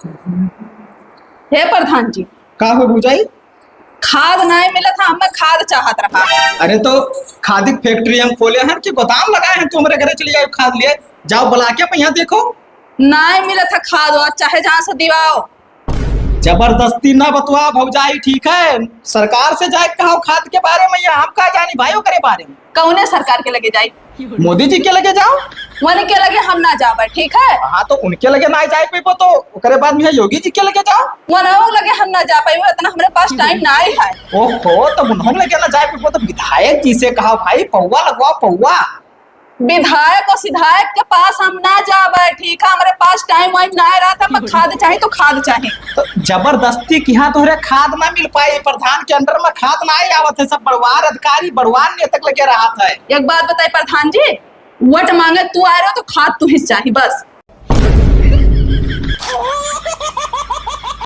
हे प्रधान जी, का हो बुझाई? खाद नहीं मिला था, हमें खाद चाहत रहा। अरे तो खादी की फैक्ट्री हम खोले हैं कि गोदाम लगाए हैं, तुम्हारे घरे चली जाओ खाद लिए जाओ, बुला के यहाँ देखो। नहीं मिला था खाद वाद, चाहे जहाँ से दिवाओ। जबरदस्ती ना बतवा भौजाई, ठीक है? सरकार से जाए कहो खाद के बारे में, या हम का जानी भाइयों करे बारे में। कौने सरकार के लगे जाई? मोदी जी के लगे जाओ। मने के लगे हम ना जाबे, ठीक है? हाँ तो उनके लगे ना जाए पे तो ओकरे बाद में योगी जी के लगे जाओ। मनाओ लगे हम ना जा पाए, इतना हमारे पास टाइम ना है। ओहो, तो उन्होंने लगे ना जाए पे तो विधायक जी से कहा भाई पौवा लगवाओ पौवा। विधायक और सिधायक के पास हम ना जाबे, ठीक है? हमारे पास टाइम वाइम ना रहा था। मैं खाद चाहिए तो खाद चाहिए। तो जबरदस्ती की यहाँ तोहरे खाद ना मिल पाई, प्रधान के अंडर में खाद ना आवत है, सब बड़वार अधिकारी बड़वार नेतक लगे रहा था। एक बात बताए प्रधान जी, वोट मांगे तू आ रहे हो तो खाद तू ही चाहिए बस।